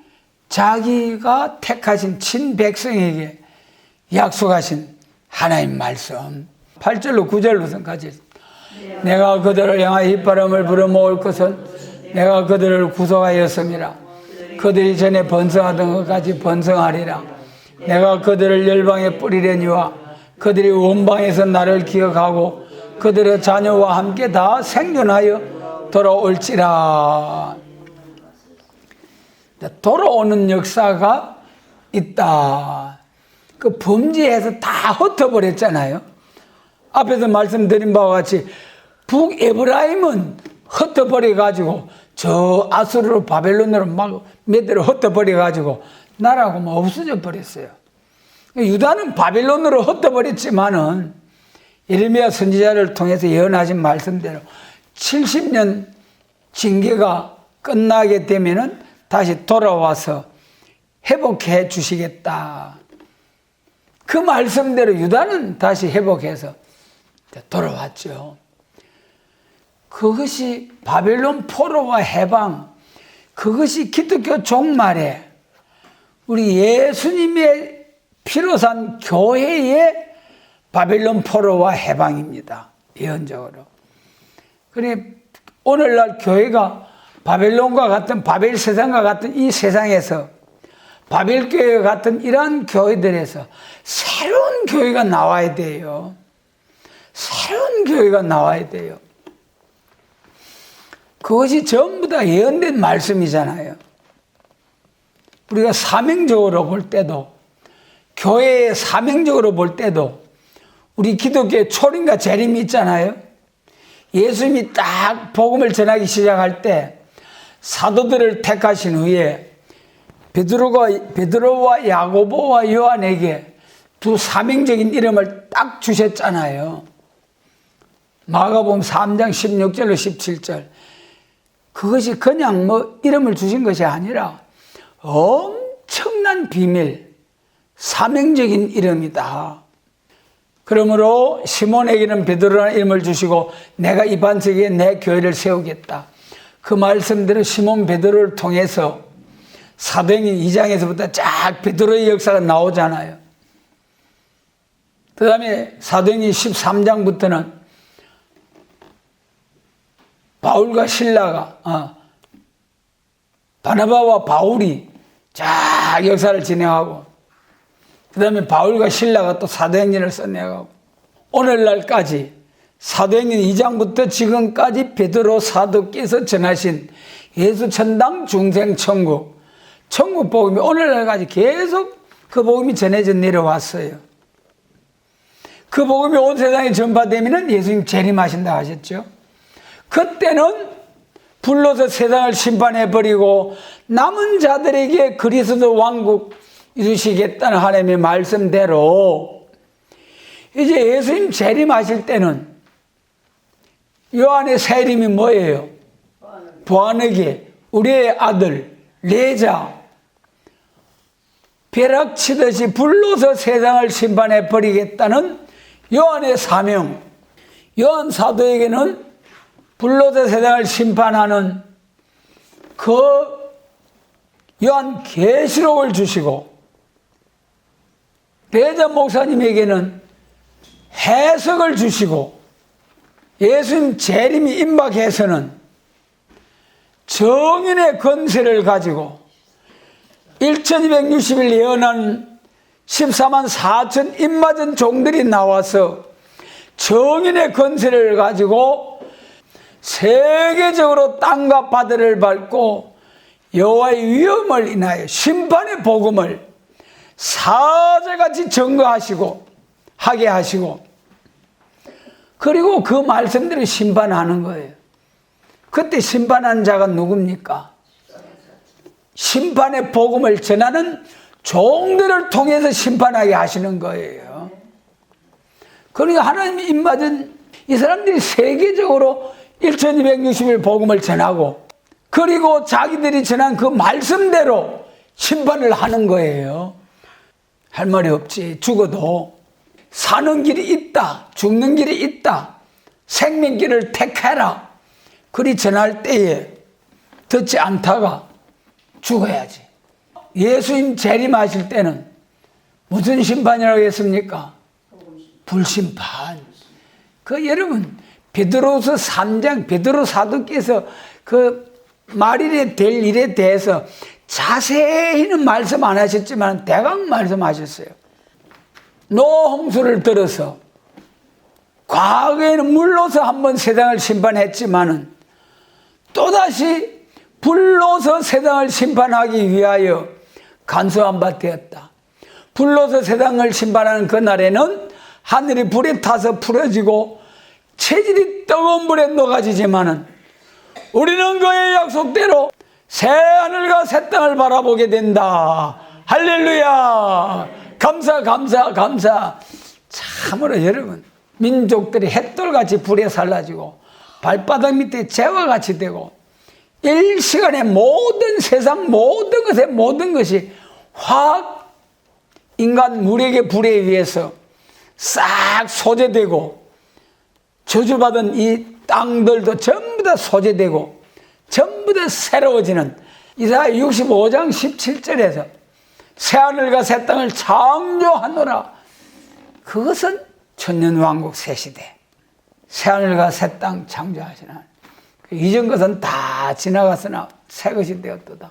자기가 택하신 친백성에게 약속하신 하나님 말씀. 8절로 9절로까지 내가 그들을 향하여 휘바람을 불어모을 것은 내가 그들을 구속하였음이라. 그들이 전에 번성하던 것까지 번성하리라. 내가 그들을 열방에 뿌리려니와 그들이 원방에서 나를 기억하고 그들의 자녀와 함께 다 생존하여 돌아올지라. 돌아오는 역사가 있다. 그 범죄에서 다 흩어버렸잖아요. 앞에서 말씀드린 바와 같이 북에브라임은 흩어버려가지고 저 아수르로 바벨론으로 막 몇 대로 흩어버려가지고 나라가 뭐 없어져 버렸어요. 유다는 바벨론으로 흩어버렸지만은 예레미야 선지자를 통해서 예언하신 말씀대로 70년 징계가 끝나게 되면은 다시 돌아와서 회복해 주시겠다. 그 말씀대로 유다는 다시 회복해서 돌아왔죠. 그것이 바벨론 포로와 해방, 그것이 기독교 종말에 우리 예수님의 피로 산 교회의 바벨론 포로와 해방입니다. 예언적으로. 그래 오늘날 교회가 바벨론과 같은 바벨 세상과 같은 이 세상에서 바벨교회 같은 이러한 교회들에서 새로운 교회가 나와야 돼요. 새로운 교회가 나와야 돼요. 그것이 전부 다 예언된 말씀이잖아요. 우리가 사명적으로 볼 때도, 교회의 사명적으로 볼 때도 우리 기독교의 초림과 재림이 있잖아요. 예수님이 딱 복음을 전하기 시작할 때 사도들을 택하신 후에 베드로와 야고보와 요한에게 두 사명적인 이름을 딱 주셨잖아요. 마가복음 3장 16절로 17절. 그것이 그냥 뭐 이름을 주신 것이 아니라 엄청난 비밀, 사명적인 이름이다. 그러므로 시몬에게는 베드로라는 이름을 주시고 내가 이 반석에 내 교회를 세우겠다. 그 말씀대로 시몬 베드로를 통해서 사도행전 2장에서부터 쫙 베드로의 역사가 나오잖아요. 그 다음에 사도행전 13장부터는 바울과 신라가 바나바와 바울이 쫙 역사를 진행하고 그 다음에 바울과 신라가 또 사도행전을 써내가고 오늘날까지 사도행전 2장부터 지금까지 베드로 사도께서 전하신 예수 천당 중생 천국 복음이 오늘날까지 계속 그 복음이 전해져 내려왔어요. 그 복음이 온 세상에 전파되면 예수님 재림하신다 하셨죠. 그때는 불러서 세상을 심판해버리고 남은 자들에게 그리스도 왕국 이루시겠다는 하나님의 말씀대로 이제 예수님 재림하실 때는 요한의 새 이름이 뭐예요? 보아느게 우리의 아들 레자 벼락치듯이 불러서 세상을 심판해버리겠다는 요한의 사명. 요한 사도에게는 불러서 세상을 심판하는 그 요한 계시록을 주시고 레자 목사님에게는 해석을 주시고 예수님 재림이 임박해서는 정인의 권세를 가지고 1260일 예언한 14만 4천 입맞은 종들이 나와서 정인의 권세를 가지고 세계적으로 땅과 바다를 밟고 여호와의 위엄을 인하여 심판의 복음을 사자같이 증거하시고 하게 하시고, 그리고 그 말씀대로 심판하는 거예요. 그때 심판하는 자가 누굽니까? 심판의 복음을 전하는 종들을 통해서 심판하게 하시는 거예요. 그러니까 하나님이 입맞은 이 사람들이 세계적으로 1260일 복음을 전하고, 그리고 자기들이 전한 그 말씀대로 심판을 하는 거예요. 할 말이 없지. 죽어도 사는 길이 있다, 죽는 길이 있다, 생명길을 택해라, 그리 전할 때에 듣지 않다가 죽어야지. 예수님 재림하실 때는 무슨 심판이라고 했습니까? 불심판. 그 여러분, 베드로서 3장 베드로 사도께서 그 말일에 될 일에 대해서 자세히는 말씀 안 하셨지만 대강 말씀하셨어요. 노홍수를 들어서 과거에는 물로서 한번 세상을 심판했지만은 또다시 불로서 세상을 심판하기 위하여 간소한 바 되었다. 불로서 세상을 심판하는 그날에는 하늘이 불에 타서 풀어지고 체질이 뜨거운 물에 녹아지지만은 우리는 그의 약속대로 새 하늘과 새 땅을 바라보게 된다. 할렐루야. 감사 감사 감사. 참으로 여러분, 민족들이 햇돌같이 불에 살라지고 발바닥 밑에 재와같이 되고 일시간에 모든 세상 모든 것에 모든 것이 확 인간 물에게 불에 의해서 싹 소재되고, 저주받은 이 땅들도 전부 다 소재되고 전부 다 새로워지는 이사야 65장 17절에서 새하늘과 새 땅을 창조하노라. 그것은 천년왕국 새시대 새하늘과 새 땅 창조하시는 이전 것은 다 지나갔으나 새 것이 되었도다.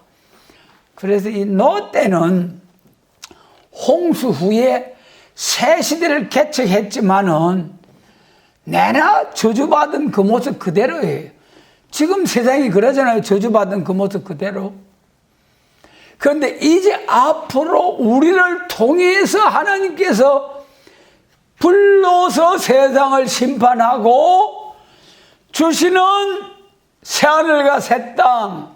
그래서 이 노 때는 홍수 후에 새 시대를 개척했지만은 내나 저주받은 그 모습 그대로예요. 지금 세상이 그러잖아요. 저주받은 그 모습 그대로. 그런데 이제 앞으로 우리를 통해서 하나님께서 불러서 세상을 심판하고 주시는 새하늘과 새 땅,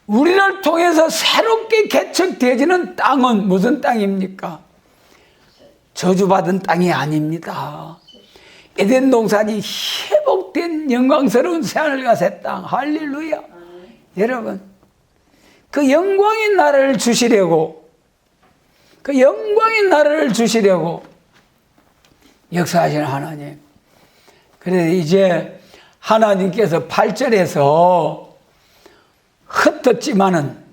우리를 통해서 새롭게 개척되어지는 땅은 무슨 땅입니까? 저주받은 땅이 아닙니다. 에덴 동산이 회복된 영광스러운 새하늘과 새 땅. 할렐루야. 여러분, 그 영광의 나라를 주시려고, 그 영광의 나라를 주시려고 역사하시는 하나님. 그래서 이제 하나님께서 8절에서 흩었지만은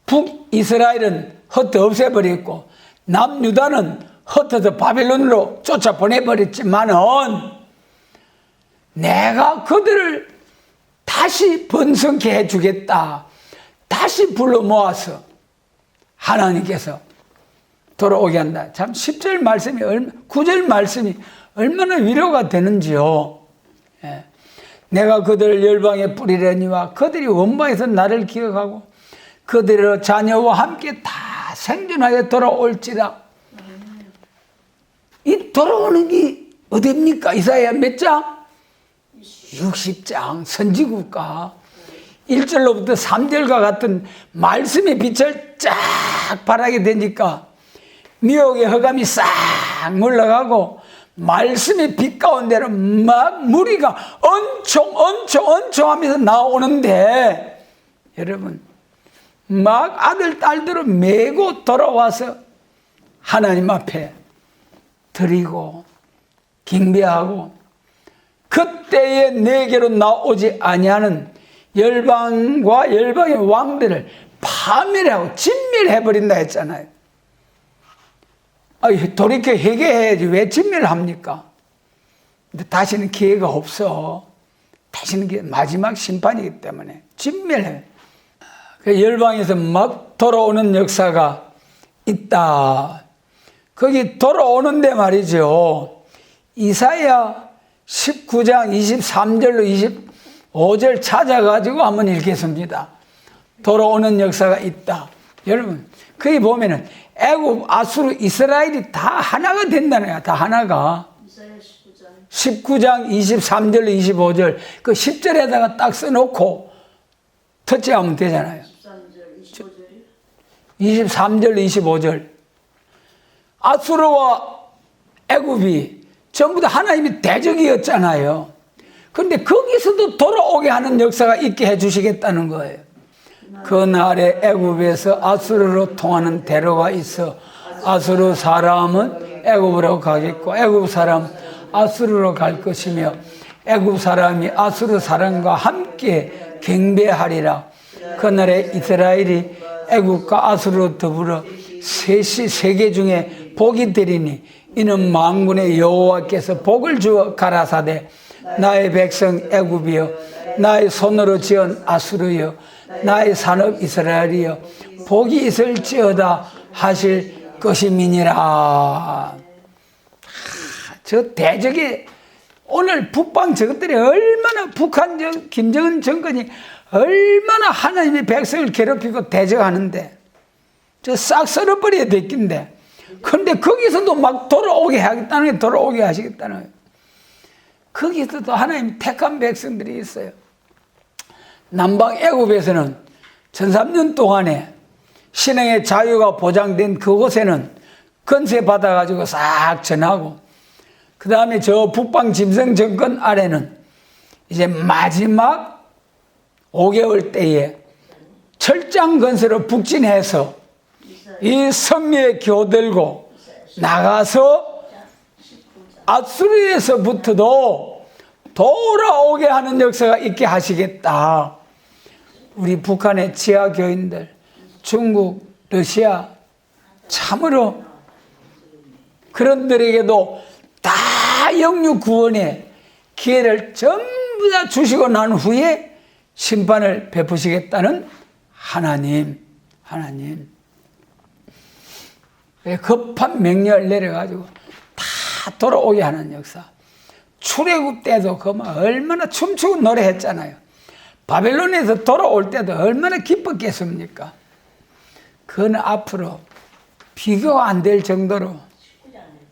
북이스라엘은 흩어 없애버렸고 남유다는 흩어서 바벨론으로 쫓아보내버렸지만은 내가 그들을 다시 번성케 해주겠다. 다시 불러 모아서 하나님께서 돌아오게 한다. 참 10절 말씀이 9절 말씀이 얼마나 위로가 되는지요. 예. 내가 그들을 열방에 뿌리려니와 그들이 원방에서 나를 기억하고 그들의 자녀와 함께 다 생존하여 돌아올지라. 이 돌아오는 게 어딥니까? 이사야 몇 장? 60장 선지국가 1절로부터 3절과 같은 말씀의 빛을 쫙 발하게 되니까 미혹의 허감이 싹 물러가고 말씀의 빛 가운데로 막 무리가 엄청 하면서 나오는데 여러분 막 아들 딸들을 메고 돌아와서 하나님 앞에 드리고 경배하고 그때에 내게로 나오지 아니하는 열방과 열방의 왕들을 파멸하고 진멸해버린다 했잖아요. 돌이켜 회개해야지 왜 진멸합니까? 근데 다시는 기회가 없어. 다시는 게 마지막 심판이기 때문에 진멸해요. 그 열방에서 막 돌아오는 역사가 있다. 거기 돌아오는데 말이죠. 이사야 19장 23절로 25절 찾아가지고 한번 읽겠습니다. 돌아오는 역사가 있다. 여러분, 거기 보면은 애굽, 아수르, 이스라엘이 다 하나가 된다는 거야. 다 하나가. 19장 23절, 25절 그 10절에다가 딱 써놓고 터치하면 되잖아요. 23절, 25절. 아수르와 애굽이 전부 다 하나님이 대적이었잖아요. 그런데 거기서도 돌아오게 하는 역사가 있게 해주시겠다는 거예요. 그날에 애굽에서 아수르로 통하는 대로가 있어 아수르 사람은 애굽으로 가겠고 애굽 사람 아수르로 갈 것이며 애굽 사람이 아수르 사람과 함께 경배하리라. 그날에 이스라엘이 애굽과 아수르로 더불어 셋이 세계 중에 복이 되리니 이는 만군의 여호와께서 복을 주어 가라사대 나의 백성 애굽이여 나의 손으로 지은 아수르여 나의 산업 이스라엘이여 복이 있을지어다 하실 것임이니라. 저 대적이 오늘 북방 저것들이 얼마나 북한 김정은 정권이 얼마나 하나님의 백성을 괴롭히고 대적하는데 저 싹 썰어버려야 됐긴데 그런데 거기서도 막 돌아오게 하겠다는 게 돌아오게 하시겠다는 거예요. 거기서도 하나님 택한 백성들이 있어요. 남방 애굽에서는 1300년 동안에 신앙의 자유가 보장된 그곳에는 건세 받아가지고 싹 전하고 그 다음에 저 북방 짐승 정권 아래는 이제 마지막 5개월 때에 철장 건설로 북진해서 이 성리에 겨들고 나가서 아수르에서부터도 돌아오게 하는 역사가 있게 하시겠다. 우리 북한의 지하 교인들, 중국, 러시아 참으로 그런들에게도 다 영육 구원의 기회를 전부 다 주시고 난 후에 심판을 베푸시겠다는 하나님. 급한 명령을 내려가지고 다 돌아오게 하는 역사. 출애굽 때도 얼마나 춤추고 노래했잖아요. 바벨론에서 돌아올 때도 얼마나 기뻤겠습니까? 그건 앞으로 비교가 안 될 정도로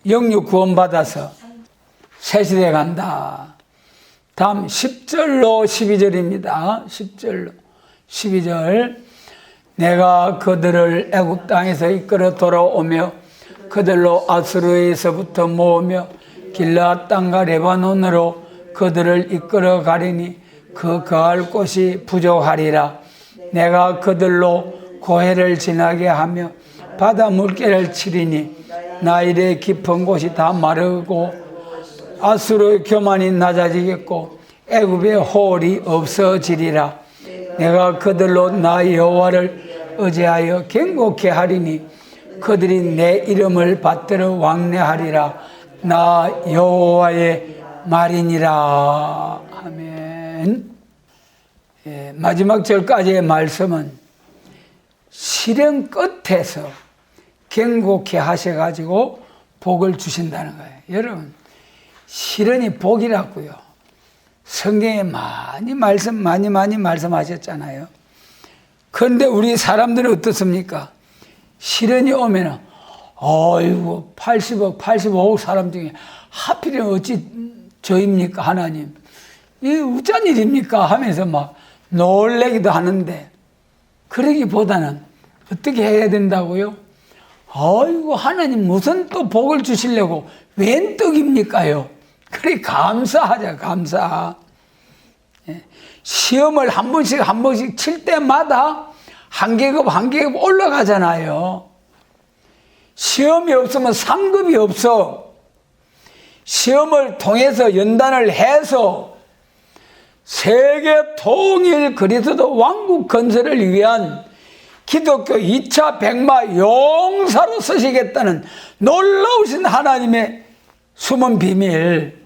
영육 구원받아서 새 시대 간다. 다음 10절로 12절입니다. 10절로 12절. 내가 그들을 애굽 땅에서 이끌어 돌아오며 그들로 아수르에서부터 모으며 길르앗 땅과 레바논으로 그들을 이끌어 가리니 그 거할 곳이 부족하리라. 내가 그들로 고해를 지나게 하며 바다 물결을 치리니 나일의 깊은 곳이 다 마르고 아수르의 교만이 낮아지겠고 애굽의 호울이 없어지리라. 내가 그들로 나 여호와를 의지하여 경고케 하리니 그들이 내 이름을 받들어 왕래하리라. 나 여호와의 말이니라. 아멘. 예, 마지막 절까지의 말씀은 시련 끝에서 경고케 하셔가지고 복을 주신다는 거예요. 여러분, 시련이 복이라고요. 성경에 많이 말씀하셨잖아요. 그런데 우리 사람들은 어떻습니까? 시련이 오면은, 어이구, 80억, 85억 사람 중에 하필이면 어찌 저입니까, 하나님? 이게 어쩐 일입니까? 하면서 막 놀래기도 하는데, 그러기보다는 어떻게 해야 된다고요? 어이구, 하나님 무슨 또 복을 주시려고 웬 떡입니까요? 그래, 감사하자, 감사. 시험을 한 번씩 칠 때마다 한 계급 올라가잖아요. 시험이 없으면 상급이 없어. 시험을 통해서 연단을 해서 세계 통일 그리스도 왕국 건설을 위한 기독교 2차 백마 용사로 쓰시겠다는 놀라우신 하나님의 숨은 비밀.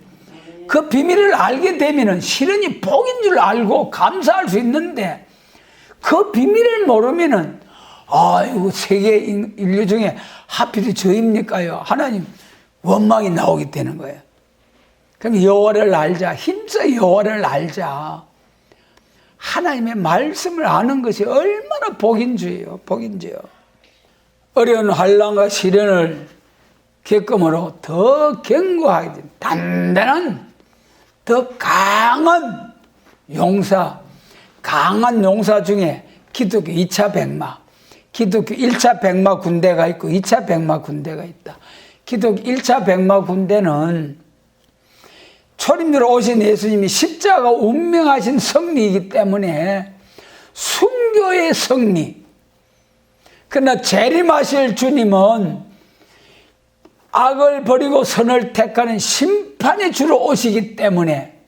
그 비밀을 알게 되면은 실은 이 복인 줄 알고 감사할 수 있는데 그 비밀을 모르면은 이거 세계 인류 중에 하필이 저입니까요? 하나님 원망이 나오게 되는 거예요. 그럼 여호와를 알자. 힘써 여호와를 알자. 하나님의 말씀을 아는 것이 얼마나 복인주예요. 복인주요. 어려운 환난과 시련을 겪음으로 더 견고하게 된 단단한 더 강한 용사 중에 기독교 2차 백마, 기독교 1차 백마 군대가 있고 2차 백마 군대가 있다. 기독교 1차 백마 군대는 초림으로 오신 예수님이 십자가 운명하신 승리이기 때문에 순교의 승리. 그러나 재림하실 주님은 악을 버리고 선을 택하는 심판의 주로 오시기 때문에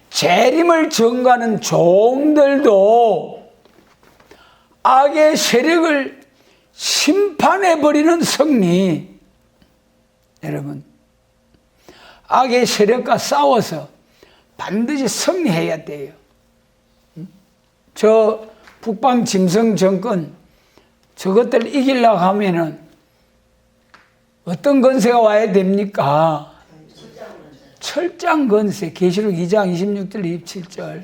재림을 증거하는 종들도 악의 세력을 심판해버리는 승리. 여러분, 악의 세력과 싸워서 반드시 승리해야 돼요. 저 북방 짐승 정권 저것들 이기려고 하면은 어떤 건세가 와야 됩니까? 철장 건세. 계시록 2장 26절 27절.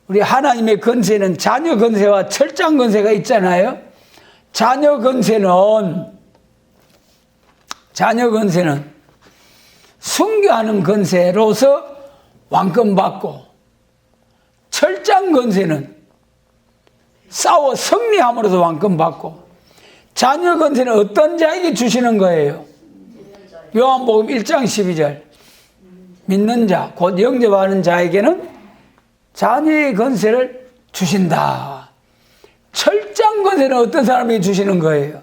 우리 하나님의 건세는 자녀 건세와 철장 건세가 있잖아요. 자녀 건세는 순교하는 건세로서 왕권 받고, 철장 건세는 싸워 승리함으로써 왕권 받고, 자녀 건세는 어떤 자에게 주시는 거예요? 요한복음 1장 12절. 믿는 자, 곧 영접하는 자에게는 자녀의 건세를 주신다. 철장 건세는 어떤 사람에게 주시는 거예요?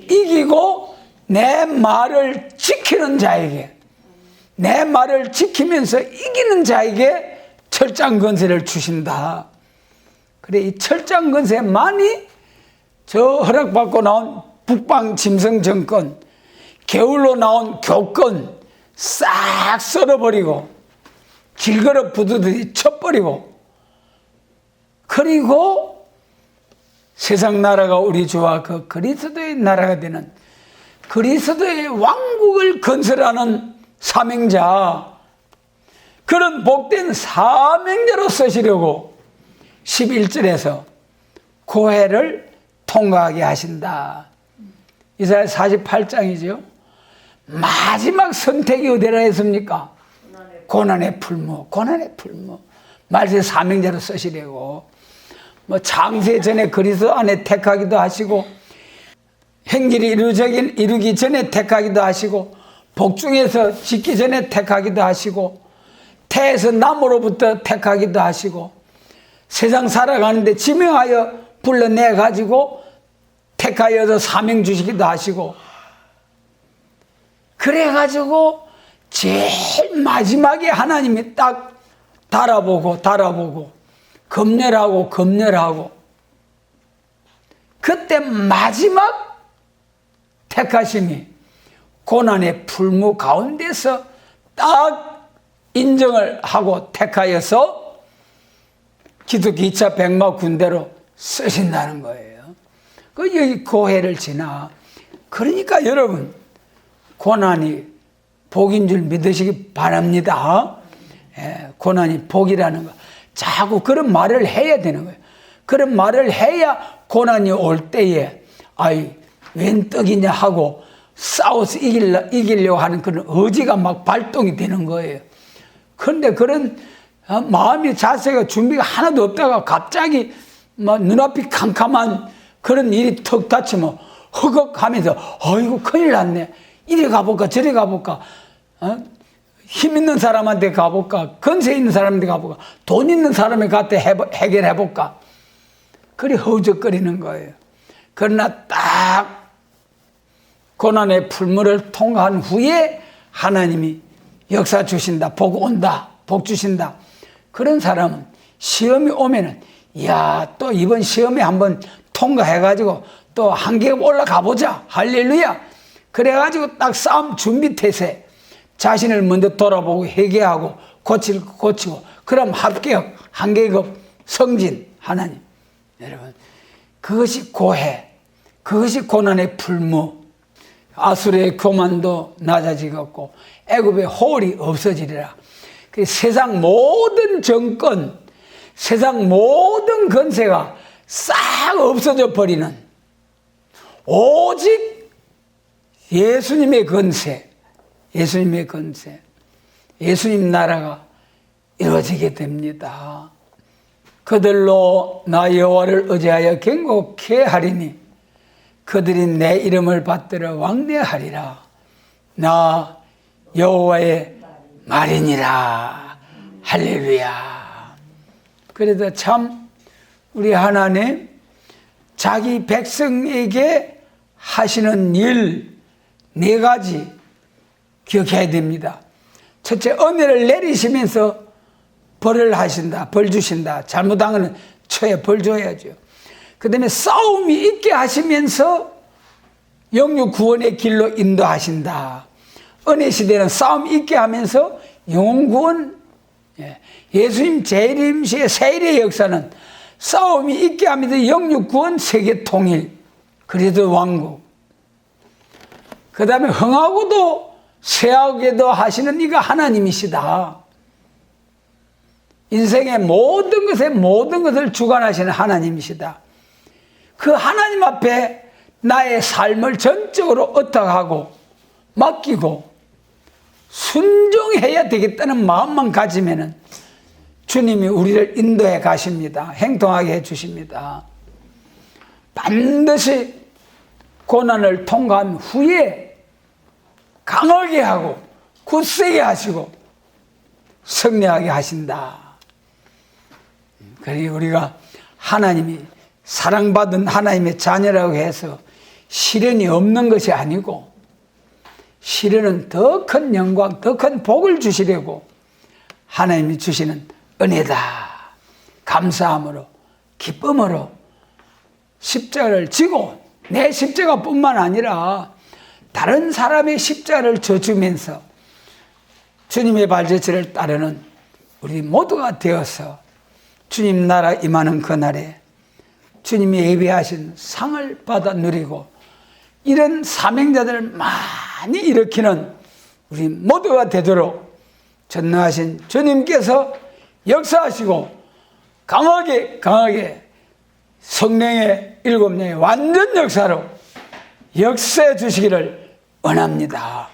이기고 내 말을 지키는 자에게, 내 말을 지키면서 이기는 자에게 철장 건세를 주신다. 그래, 이 철장 건세만이 저 허락받고 나온 북방 짐승 정권, 게을러 나온 교권 싹 썰어버리고 길거리 부두들이 쳐버리고, 그리고 세상 나라가 우리 주와 그 그리스도의 나라가 되는 그리스도의 왕국을 건설하는 사명자, 그런 복된 사명자로 쓰시려고 11절에서 고해를 통과하게 하신다. 이사야 48장이죠. 마지막 선택이 어디라 했습니까? 고난의 풀무, 고난의 풀무. 말세 사명자로 쓰시려고. 창세 전에 그리스도 안에 택하기도 하시고, 행길이 이루기 전에 택하기도 하시고, 복중에서 짓기 전에 택하기도 하시고, 태에서 남으로부터 택하기도 하시고, 세상 살아가는데 지명하여 불러내가지고 택하여서 사명 주시기도 하시고, 그래가지고 제일 마지막에 하나님이 딱 달아보고 검열하고 그때 마지막 택하심이 고난의 풀무 가운데서 딱 인정을 하고 택하여서 기독교 2차 백마 군대로 쓰신다는 거예요. 여기 고해를 지나. 그러니까 여러분, 고난이 복인 줄 믿으시기 바랍니다. 고난이 복이라는 거. 자꾸 그런 말을 해야 되는 거예요. 그런 말을 해야 고난이 올 때에 웬 떡이냐 하고 싸워서 이기려고 하는 그런 의지가 막 발동이 되는 거예요. 그런데 그런 마음의 자세가 준비가 하나도 없다가 갑자기 눈앞이 캄캄한 그런 일이 턱 닥치면 허걱하면서 어이구 큰일 났네. 이리 가볼까 저리 가볼까, 힘 있는 사람한테 가볼까, 건세 있는 사람한테 가볼까, 돈 있는 사람에 가서 해결해볼까, 그리 허우적거리는 거예요. 그러나 딱 고난의 풀무를 통과한 후에 하나님이 역사 주신다, 복 온다, 복 주신다. 그런 사람은 시험이 오면은 또 이번 시험에 한번 통과해가지고 또 한계급 올라가 보자, 할렐루야. 그래가지고 딱 싸움 준비 태세, 자신을 먼저 돌아보고 회개하고 고칠 거 고치고, 그럼 합격, 한계급, 성진. 하나님, 여러분, 그것이 고해, 그것이 고난의 풀무. 아수르의 교만도 낮아지겠고 애굽의 호울이 없어지리라. 세상 모든 정권, 세상 모든 권세가 싹 없어져 버리는 오직 예수님의 권세, 예수님의 권세, 예수님 나라가 이루어지게 됩니다. 그들로 나 여호와를 의지하여 경고케 하리니 그들이 내 이름을 받들어 왕래하리라. 나 여호와의 말이니라. 할렐루야. 그래도 참 우리 하나님 자기 백성에게 하시는 일 4가지 기억해야 됩니다. 첫째, 은혜를 내리시면서 벌을 하신다. 벌 주신다. 잘못한 거는 처에 벌 줘야죠. 그 다음에 싸움이 있게 하시면서 영육 구원의 길로 인도하신다. 은혜 시대는 싸움 있게 하면서 영혼 구원, 예수님 재림 시의 세일의 역사는 싸움이 있게 하면서 영육 구원, 세계 통일, 그리스도 왕국. 그 다음에 흥하고도 쇠하게도 하시는 이가 하나님이시다. 인생의 모든 것을 주관하시는 하나님이시다. 그 하나님 앞에 나의 삶을 전적으로 의탁하고 맡기고 순종해야 되겠다는 마음만 가지면은 주님이 우리를 인도해 가십니다. 행동하게 해 주십니다. 반드시 고난을 통과한 후에 강하게 하고 굳세게 하시고 승리하게 하신다. 그러니 우리가 하나님이 사랑받은 하나님의 자녀라고 해서 시련이 없는 것이 아니고, 시련은 더 큰 영광, 더 큰 복을 주시려고 하나님이 주시는 은혜다. 감사함으로, 기쁨으로 십자가를 지고 내 십자가뿐만 아니라 다른 사람의 십자가를 져주면서 주님의 발자취를 따르는 우리 모두가 되어서 주님 나라 임하는 그날에 주님이 예비하신 상을 받아 누리고 이런 사명자들을 많이 일으키는 우리 모두가 되도록 전능하신 주님께서 역사하시고 강하게 성령의 7명의 완전 역사로 역사해 주시기를 원합니다.